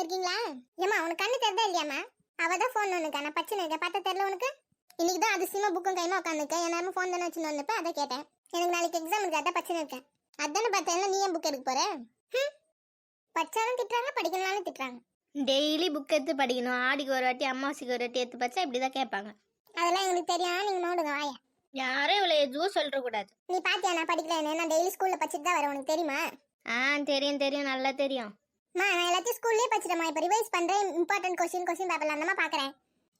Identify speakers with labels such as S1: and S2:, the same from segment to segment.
S1: பச்சின்னு இருக்கீங்களா? ஏமா உனக்கு கண்ணு தெரியதா இல்லையாமா? அவதான் ஃபோன் ஒண்ணுக்கா நான் பச்சின்னு இருக்கேன், பார்த்தா தெரியல உனக்கு? இன்னைக்கு தான் அதிசயமா புக்கும் கைமா உட்காந்துருக்கேன், எல்லாரும் ஃபோன் தானே வச்சுன்னு வந்தப்ப அதை கேட்டேன். எனக்கு நாளைக்கு எக்ஸாம் இருக்கு, அதான் பச்சின்னு இருக்கேன். அதானே பார்த்தேன், நீ ஏன் புக் எடுக்க போற? பச்சாலும் திட்டுறாங்க, படிக்கணும்னாலும் திட்டுறாங்க.
S2: டெய்லி புக் எடுத்து படிக்கணும், ஆடிக்கு ஒரு வாட்டி அம்மாவாசைக்கு ஒரு வாட்டி எடுத்து படிச்சா இப்படிதான் கேட்பாங்க.
S1: அதெல்லாம் எங்களுக்கு தெரியும், நீங்க நோடுங்க வாய.
S2: யாரும் இவ்வளோ எதுவும் சொல்லிடக்கூடாது.
S1: நீ பாத்தியா நான் படிக்கல, நான் டெய்லி ஸ்கூல்ல படிச்சுட்டு தான் வரேன், உனக்கு தெரியுமா?
S2: தெரியும் தெரியும், நல்லா தெரியும்.
S1: நான் எல்லாத்தையும் ஸ்கூல்லேயே படிச்சிட்டேன், இப்போ ரிவைஸ் பண்றேன், இம்பார்ட்டன்ட் கொஸ்டின் பேப்பர்ல அந்தமா பாக்குறேன்.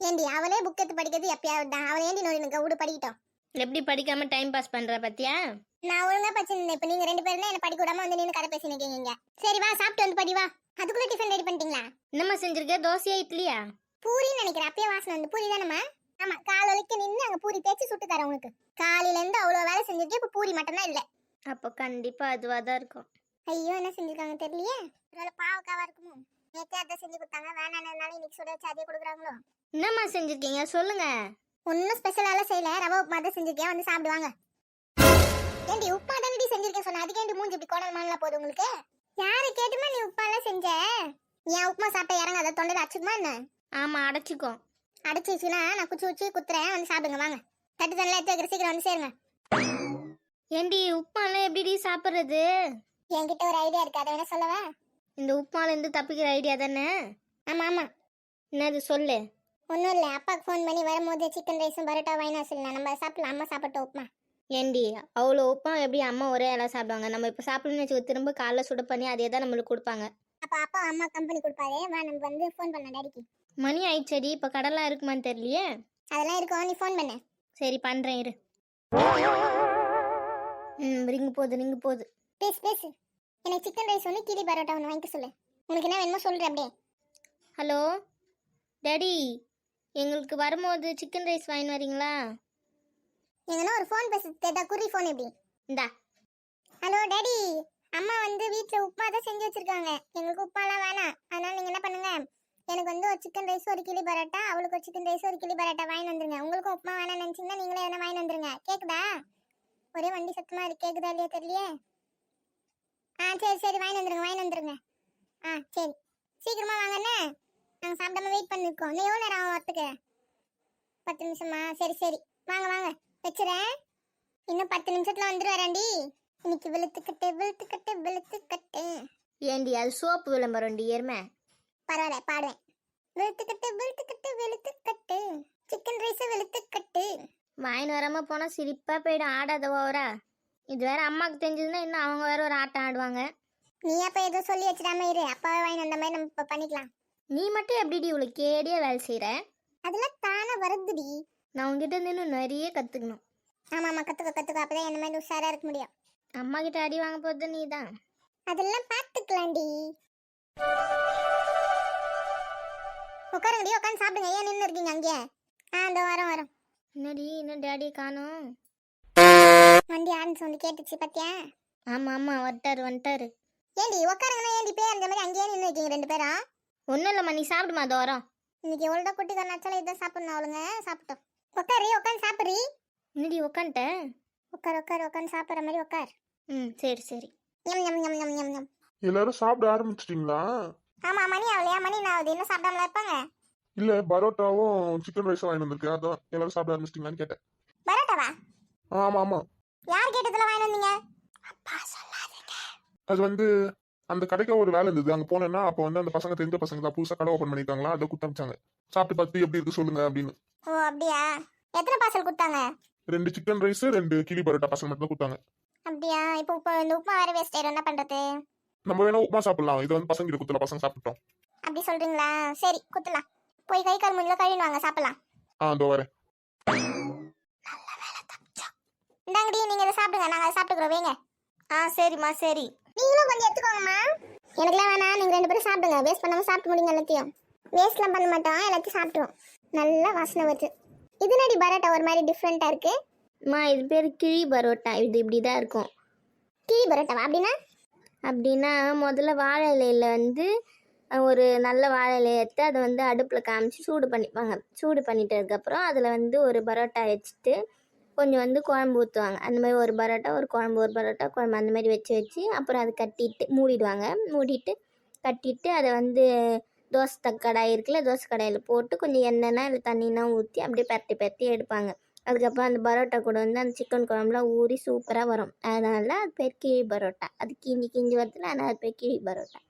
S1: ஏண்டி அவளே புக் எடுத்து படிக்கிறது எப்பயாவது தான், அவளை ஏண்டி நோடி விடு படிக்கிட்டோம்.
S2: எப்படி படிக்காம டைம் பாஸ் பண்ற பத்தியா?
S1: நான் ஒழுங்கா படிச்சிருந்தேன், இப்போ நீங்க 2 பேரும் என்ன படிக்க விடாம வந்து நின்று கதை பேசி நிக்கீங்க. சரி வா சாப்பிட்டு வந்து படி வா. அதுக்குள்ள டிஃபன் ரெடி பண்ணிட்டீங்களா?
S2: என்னம்மா செஞ்சிருக்க? தோசையா இட்லியா?
S1: பூரின்னு நினைக்கிறேன், அப்பயே வாசனை வந்து பூரி தானம்மா? ஆமா, காலைக்கு நின்று அங்க பூரி தேய்ச்சி சுட்டு தரேன் உனக்கு. காலையில இருந்து அவ்வளவு வேலை செஞ்சிருக்கேன், இப்போ பூரி மட்டும் தான் இல்ல.
S2: அப்போ கண்டிப்பா அதுவா தான் இருக்கும்.
S1: ஐயோ என்ன செஞ்சிருக்காங்க தெரியலையே, ஒருவேளை பாவக்காவா இருக்குமோ? நேற்றே அதை செஞ்சு கொடுத்தாங்க, வேணாம் இன்னைக்கு சுட வச்சு அதே கொடுக்குறாங்களோ?
S2: என்னம்மா செஞ்சிருக்கீங்க சொல்லுங்க.
S1: ஒன்னும் ஸ்பெஷலால செய்யல, ரவை உப்புமா தான் செஞ்சிருக்கேன், வந்து சாப்பிடுவாங்க. ஏண்டி உப்புமா தானடி செஞ்சிருக்கேன் சொன்ன, அதுக்கு ஏண்டி மூஞ்சி இப்படி கோணல் மானலா போகுது உங்களுக்கு? யாரு கேட்டுமா நீ உப்புமா எல்லாம் செஞ்ச? ஏன் உப்புமா சாப்பிட்ட இறங்காத, தொண்டையில அச்சுக்குமா என்ன?
S2: ஆமா அடைச்சிக்கும்.
S1: அடைச்சிச்சுன்னா நான் குச்சி குத்துறேன், வந்து சாப்பிடுங்க வாங்க. தட்டு தண்ணி எடுத்து வைக்கிற, சீக்கிரம் வந்து சேருங்க.
S2: ஏண்டி உப்புமாலாம் எப்படி சாப்பிட்றது?
S1: என்கிட்ட ஒரு ஐடியா இருக்கு, அதை வேணா சொல்லவா?
S2: இந்த உப்புமால இருந்து தப்பிக்கிற ஐடியா தானே?
S1: ஆமா ஆமா.
S2: என்னது சொல்லு.
S1: ஒன்றும் இல்லை, அப்பாவுக்கு ஃபோன் பண்ணி வரும்போது சிக்கன் ரைஸும் பரோட்டா வாங்கினா சொல்லலாம், நம்ம சாப்பிடலாம். அம்மா சாப்பிட்ட உப்புமா.
S2: ஏண்டி அவ்வளோ உப்புமா எப்படி அம்மா ஒரே எல்லாம் சாப்பிடுவாங்க? நம்ம இப்போ சாப்பிடணும்னு வச்சுக்கோ, திரும்ப காலைல சுட பண்ணி அதே தான் நம்மளுக்கு கொடுப்பாங்க.
S1: அப்போ அப்பா அம்மா கம்பெனி கொடுப்பாரு, வா நம்ம வந்து ஃபோன் பண்ணலாம் டாடிக்கு.
S2: மணி ஆயிடுச்சடி, இப்போ கடலாம் இருக்குமான்னு தெரியலையே.
S1: அதெல்லாம் இருக்கும், நீ ஃபோன் பண்ண.
S2: சரி பண்ணுறேன் இரு. ரிங்கு போகுது.
S1: பேசு. எனக்கு சிக்கன் ரைஸ் ஒன்று, கிளி பரோட்டா ஒன்று வாங்கிக்க சொல்லு. உனக்கு என்ன வேணுமோ சொல்கிறேன் அப்படியே.
S2: ஹலோ டாடி, எங்களுக்கு வரும்போது சிக்கன் ரைஸ் வாங்கின்னு வரீங்களா?
S1: எங்கன்னா ஒரு ஃபோன் பேச தேட்டா, குறி ஃபோன் எப்படி?
S2: இந்தா.
S1: ஹலோ டாடி, அம்மா வந்து வீட்டில் உப்புமா தான் செஞ்சு வச்சிருக்காங்க, எங்களுக்கு உப்புமாலாம் வேணாம். அதனால நீங்கள் என்ன பண்ணுங்க, எனக்கு வந்து ஒரு சிக்கன் ரைஸ் ஒரு கிளி பரோட்டா, அவளுக்கு ஒரு சிக்கன் ரைஸ் ஒரு கிளி பரோட்டா வாங்கி வந்துருங்க. உங்களுக்கும் உப்புமா வேணாம்னு நினச்சிங்கன்னா நீங்களே எதனா வாங்கி வந்துருங்க. கேட்குதா? ஒரே வண்டி சத்தமாக இருக்கு, கேட்குதா இல்லையா தெரியலையே. சரி வாங்கி வந்துருங்க. சரி சீக்கிரமா வாங்கண்ணே, நாங்கள் சாப்பிடாம வெயிட் பண்ணிருக்கோம். இன்னும் எவ்வளோ நேரம் ஆகும் வரத்துக்கு? 10 நிமிஷமா? சரி வாங்க வச்சுறேன். இன்னும் 10 நிமிஷத்துல வந்துருவாராண்டி. இன்னைக்கு வெளுத்துக்கட்டு.
S2: ஏண்டி அது சோப்பு விளம்பரம்டி எருமை.
S1: பரவாயில்ல பாடுவேன். வெளுத்துக்கட்டு சிக்கன் ரைஸ் வெளுத்துக்கட்டு.
S2: வாங்கின்னு வராமல் போனால் சிரிப்பாக போயிடும், ஆடாத ஓவரா. இது வேற அம்மாவுக்கு தெரிஞ்சதுன்னா இன்னும் அவங்க வேற ஒரு ஆட்டம் ஆடுவாங்க.
S1: நீ அப்போ ஏதோ சொல்லி வச்சிடாம இரு, அப்பாவை வாங்கி வந்த மாதிரி நம்ம இப்போ பண்ணிக்கலாம்.
S2: நீ மட்டும் எப்படிடி இவ்வளோ கேடியாக வேலை செய்கிற?
S1: அதெல்லாம் தானே வருதுடி.
S2: நான் உங்ககிட்ட இருந்து இன்னும் நிறைய கற்றுக்கணும்.
S1: ஆமாம் கற்றுக்க, அப்போதான் என்ன மாதிரி உஷாராக இருக்க முடியும்.
S2: அம்மா கிட்ட அடி வாங்க போகிறது நீ தான்.
S1: அதெல்லாம் பார்த்துக்கலாம்டி. உட்காருங்கடி, உட்காந்து சாப்பிடுங்க. ஏன் நின்று இருக்கீங்க அங்கேயே? இந்த வரோம்.
S2: என்னடி இன்னும் டேடியை காணோம்?
S1: வண்டி ஆரம்பிச்சு சொல்லி கேட்டுச்சு பாத்தியா?
S2: ஆமாம் வந்துட்டாரு.
S1: ஏண்டி உட்காருங்கன்னா ஏண்டி பேர் அந்த மாதிரி அங்கேயே நின்று இருக்கீங்க 2 பேரும்?
S2: ஒன்றும் இல்லைம்மா, நீ சாப்பிடுமா, அது வரோம்.
S1: இன்னைக்கு எவ்வளோ குட்டி கண்ணாச்சாலும் இதான் சாப்பிடணும், அவளுங்க சாப்பிட்டோம். உட்காந்து சாப்பிட்றி.
S2: என்னடி உட்காந்துட்டேன்?
S1: உட்காந்து சாப்பிட்ற மாதிரி உட்கார்.
S2: சரி.
S1: ஞம்.
S3: எல்லாரும் சாப்பிட ஆரம்பிச்சிட்டீங்களா?
S1: ஆமா, மணி ஆகலையா? மணி நான் ஆகுது, இன்னும் சாப்பிடாமல இருப்பாங்க.
S3: இல்ல பரோட்டாவும் சிக்கன் ரைஸும் வாங்கி வந்திருக்கேன், அதான் எல்லாரும் சாப்பிட ஆரம்பிச்சிட்டீங்களான்னு கேட்டேன்.
S1: பரோட்டாவா?
S3: ஆமா.
S1: யார் கேட்டதுல வாங்கி வந்தீங்க? அப்பா சொல்லாதீங்க.
S3: அது வந்து அந்த கடைக்கு ஒரு வேலை இருந்தது, அங்க போனேன்னா அப்ப வந்து அந்த பசங்க தெரிஞ்ச பசங்க தான், புதுசா கடை ஓபன் பண்ணிருக்காங்களா, அதை குத்தமிச்சாங்க. சாப்பிட்டு பார்த்து எப்படி இருக்கு சொல்லுங்க அப்படின்னு.
S1: ஓ அப்படியா? எத்தனை பார்சல் கொடுத்தாங்க?
S3: 2 சிக்கன் ரைஸ் 2 கிளி பரோட்டா பார்சல் மட்டும் தான் கொடுத்தாங்க.
S1: அப்படியா? இப்போ இந்த உப்புமா வேற வேஸ்ட் ஆயிடும், என்ன பண்றது?
S3: நம்ம வேணா உப்புமா சாப்பிடலாம், இது வந்து பசங்க கிட்ட குத்தல, பசங்க சாப்பிட்டோம்.
S1: அப்படி சொல்றீங்களா? சரி குத்தலாம். போய் கை கால் மூஞ்சில கழுவின்னு வாங்க, சாப்பிடலாம்.
S3: இதோ வரேன்.
S1: இந்தாங்கடி, நீங்க இதை சாப்பிடுங்க, நாங்க அதை சாப்பிட்டுக்கிறோம். வைங்க.
S2: சரிம்மா சரி.
S1: நீங்களும் கொஞ்சம் எடுத்துக்கோங்கம்மா. எனக்குலாம் வேணாம், நீங்க 2 பேரும் சாப்பிடுங்க. வேஸ்ட் பண்ணாம சாப்பிட்டு முடிங்க எல்லாத்தையும். வேஸ்ட்லாம் பண்ண மாட்டோம், எல்லாத்தையும் சாப்பிட்டுருவோம். நல்ல வாசனை வருது. இது நடி பரோட்டா ஒரு மாதிரி டிஃப்ரெண்டா இருக்கு.
S2: அம்மா இது பேர் கிளி பரோட்டா, இது இப்படி தான் இருக்கும்.
S1: கிளி பரோட்டாவா?
S2: அப்படின்னா முதல்ல வாழை இலையில் வந்து ஒரு நல்ல வாழை இலையை எடுத்து அதை வந்து அடுப்பில் காமிச்சு சூடு பண்ணிப்பாங்க. சூடு பண்ணிட்டதுக்கப்புறம் அதில் வந்து ஒரு பரோட்டா வச்சுட்டு கொஞ்சம் வந்து குழம்பு ஊற்றுவாங்க. அந்த மாதிரி ஒரு பரோட்டா ஒரு பரோட்டா குழம்பு அந்த மாதிரி வச்சு அப்புறம் அதை கட்டிட்டு மூடிடுவாங்க. மூடிட்டு கட்டிட்டு அதை வந்து தோசை கடாய் இருக்குல்ல, தோசை கடாயில் போட்டு கொஞ்சம் எண்ணெய்னா இல்லை தண்ணினா ஊற்றி அப்படியே பரட்டி பரட்டி எடுப்பாங்க. அதுக்கப்புறம் அந்த பரோட்டா கூட வந்து அந்த சிக்கன் குழம்புலாம் ஊறி சூப்பராக வரும். அதனால அது பேர் கிழி பரோட்டா. அது கிஞ்சி வரதுல ஆனால் அது பேர் கிழி பரோட்டா.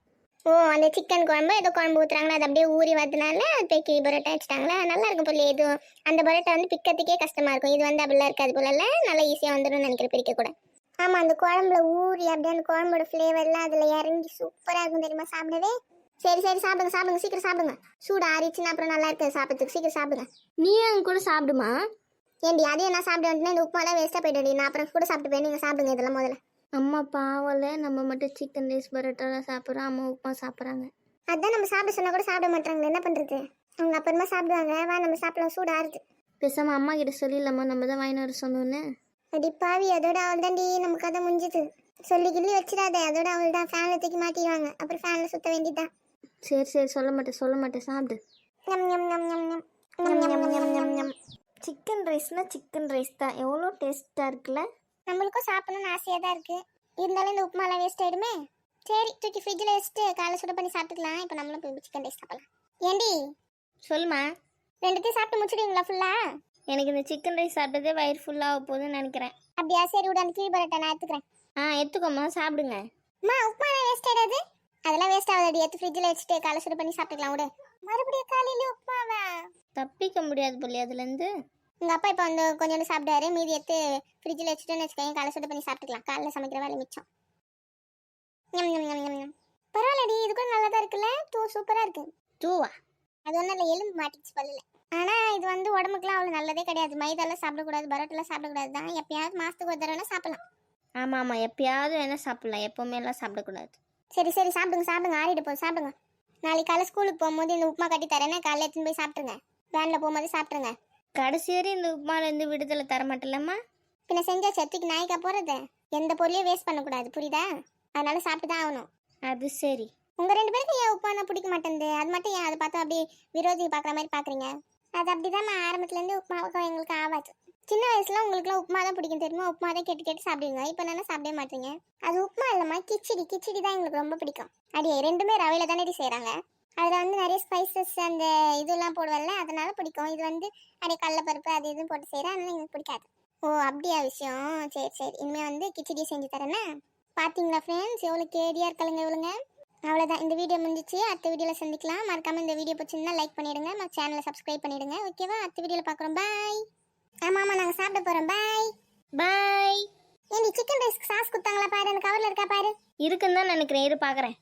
S1: ஓ, அந்த சிக்கன் குழம்பு ஏதோ குழம்பு ஊற்றுறாங்களா, அது அப்படியே ஊறி வரதுனால அது போய் கிளி பரோட்டா வச்சுட்டாங்களா. நல்லா இருக்கும் போல. இது அந்த பரோட்டா வந்து பிக்கிறதுக்கே கஷ்டமாக இருக்கும். இது வந்து அப்படிலாம் இருக்காது போல. நல்லா ஈஸியாக வந்துடும் நினைக்கிறேன் பிரிக்க கூட. ஆமாம், அந்த குழம்புல ஊறி அப்படியே அந்த குழம்போட ஃப்ளேவர்லாம் அதில் இறங்கி சூப்பராக இருக்கும் தெரியுமா சாப்பிடவே. சரி சரி, சாப்பிடுங்க சாப்பிடுங்க, சீக்கிரம் சாப்பிடுங்க. சூடு ஆறிச்சுன்னா அப்புறம் நல்லா இருக்குது சாப்பிட்றதுக்கு. சீக்கிரம் சாப்பிடுங்க.
S2: நீ அங்கே கூட சாப்பிடுமா?
S1: ஏண்டி அதையும் நான் சாப்பிட வந்துட்டு இந்த உப்புமாலாம் வேஸ்ட்டாக போய்ட்டு நான் அப்புறம் கூட சாப்பிட்டு போய் நீங்கள் சாப்பிடுங்க இதெல்லாம் முதல்ல.
S2: அம்மா பாவல, நம்ம மட்டும் சிக்கன் ரைஸ் பரோட்டாலாம் சாப்பிட்றோம், அம்மா உப்புமா சாப்பிட்றாங்க.
S1: அதான் நம்ம சாப்பிட சொன்னால் கூட சாப்பிட மாட்டாங்க. என்ன பண்ணுறது? அவங்க அப்புறமா சாப்பிடுவாங்க. வா நம்ம சாப்பிடலாம், சூடு ஆறுது.
S2: பேசாமல் அம்மா கிட்ட சொல்லிடலாமா, நம்ம தான் வாங்கிட்டு வர சொன்னோன்னு.
S1: அடி பாவி, அதோட அவள் தாண்டி நமக்கு அதை முடிஞ்சுது. சொல்லி கிள்ளி வச்சிடாத. அதோட அவள் தான் ஃபேனில் தூக்கி மாட்டிடுவாங்க. அப்புறம் ஃபேனில் சுற்ற வேண்டியதான்.
S2: சரி சரி, சொல்ல மாட்டேன் சாப்பிடு.
S1: ஞம் ஞம் ஞம் ஞம் ஞம் ஞம் ஞம் ஞம் ஞம் ஞம்.
S2: சிக்கன் ரைஸ்னால் சிக்கன் ரைஸ் தான், எவ்வளோ டேஸ்ட்டாக இருக்குல்ல.
S1: நம்மளுக்கும் சாப்பிடணும்னு ஆசையாக தான் இருக்குது. இருந்தாலும் இந்த உப்புமாலாம் வேஸ்ட் ஆகிடுமே. சரி, தூக்கி ஃப்ரிட்ஜில் வச்சுட்டு காலை சுட பண்ணி சாப்பிட்டுக்கலாம். இப்போ நம்மளும் போய் சிக்கன் ரைஸ் சாப்பிடலாம். ஏண்டி
S2: சொல்லுமா.
S1: ரெண்டுத்தையும் சாப்பிட்டு முடிச்சுடுவீங்களா ஃபுல்லாக?
S2: எனக்கு இந்த சிக்கன் ரைஸ் சாப்பிட்டதே வயிறு ஃபுல்லாக போகுதுன்னு நினைக்கிறேன்.
S1: அப்படியா? சரி விட, அந்த கீழ் பரோட்டா நான் எடுத்துக்கிறேன்.
S2: எடுத்துக்கோமா, சாப்பிடுங்க.
S1: அம்மா, உப்புமாலாம் வேஸ்ட் ஆகிடாது. அதெல்லாம் வேஸ்ட் ஆகாது. எடுத்து ஃப்ரிட்ஜில் வச்சுட்டு காலை சுட பண்ணி சாப்பிட்டுக்கலாம். விடு. மறுபடியும் காலையில உப்புமாவா?
S2: தப்பிக்க முடியாது போலி அதுலேருந்து.
S1: உங்கள் அப்பா இப்போ வந்து கொஞ்சோண்டு சாப்பிட்டாரு. மீதி எடுத்து ஃப்ரிட்ஜில் வச்சுட்டுன்னு வச்சுக்கோங்க. காலை சுட பண்ணி சாப்பிட்டுக்கலாம். காலைல சமைக்கிற வேலை மிச்சம். ஞம் ஞம் ஞம் ஞம் ஞம். பரவாயில்லடி, இது கூட நல்லா தான் இருக்குல்ல. சூப்பராக இருக்கு.
S2: தூவா?
S1: அது ஒன்றும் இல்லை, எலும்பு மாட்டிச்சு பல்லில். ஆனால் இது வந்து உடம்புக்குலாம் அவ்வளோ நல்லதே கிடையாது. மைதாலாம் சாப்பிடக்கூடாது, பரோட்டெல்லாம் சாப்பிடக்கூடாது தான். எப்பயாவது மாதத்துக்கு ஒரு தடவை சாப்பிடலாம்.
S2: ஆமாம், எப்பயாவது வேணால் சாப்பிட்லாம், எப்போவுமே எல்லாம் சாப்பிடக்கூடாது.
S1: சரி சரி, சாப்பிடுங்க. ஆறிட்டு போகுது, சாப்பிடுங்க. நாளைக்கு காலை ஸ்கூலுக்கு போகும்போது இந்த உப்புமா கட்டி தரேன்னா காலையில் எடுத்துன்னு போய் சாப்பிட்ருங்க. வேனில் போகும்போது சாப்பிட்ருங்க.
S2: கடைசி வரை இந்த உப்புமாலேருந்து விடுதலை தர மாட்டேலம்மா.
S1: பின்ன செஞ்சா சத்துக்கு நாய்க்கா போகிறது. எந்த பொருளையும் வேஸ்ட் பண்ணக்கூடாது, புரியுதா? அதனால சாப்பிட்டு தான் ஆகணும்.
S2: அது சரி.
S1: உங்கள் 2 பேருக்கு ஏன் உப்புமா பிடிக்க மாட்டேங்குது? அது மட்டும் ஏன் அதை பார்த்தா அப்படியே விரோதி பார்க்குற மாதிரி பார்க்குறீங்க? அது அப்படிதான் நான் ஆரம்பத்துலேருந்து உப்புமாவுக்கும் எங்களுக்கு ஆகாது. சின்ன வயசுல உங்களுக்குலாம் உப்புமா தான் பிடிக்கும் தெரியுமா? உப்புமா தான் கேட்டு சாப்பிடுவீங்க. இப்போ என்ன சாப்பிடவே மாட்டீங்க. அது உப்புமா இல்லைம்மா, கிச்சடி தான் எங்களுக்கு ரொம்ப பிடிக்கும். அடியே, ரெண்டுமே ரவையில தானே செய்கிறாங்க. அதில் வந்து நிறைய ஸ்பைசஸ் அந்த இதெல்லாம் போடுவல, அதனால பிடிக்கும். இது வந்து அப்படியே கடலைப்பருப்பு அது இதுவும் போட்டு செய்கிறேன், அதனால எங்களுக்கு பிடிக்காது. ஓ, அப்படியா விஷயம்? சரி, இனிமேல் வந்து கிச்சடி செஞ்சு தரேன்னா. பார்த்தீங்களா ஃப்ரெண்ட்ஸ், எவ்வளோ கேடியாக இருக்கலுங்க இவளுங்க. அவ்வளோதான், இந்த வீடியோ முடிஞ்சிச்சு. அடுத்த வீடியோவில் சந்திக்கலாம். மறக்காமல் இந்த வீடியோ பிடிச்சிருந்தா லைக் பண்ணிவிடுங்க. நம்ம சேனலை சப்ஸ்கிரைப் பண்ணிவிடுங்க. ஓகேவா? அடுத்த வீடியோவில் பார்க்குறோம். பாய். ஆமாம், நாங்கள் சாப்பிட போகிறோம். பாய். ஏண்டி, சிக்கன் ரைஸ்க்கு சாஸ் கொடுத்தாங்களா பாரு. அந்த கவரில் இருக்கா பாரு.
S2: இருக்குன்னு தான் நினைக்கிறேன், பார்க்குறேன்.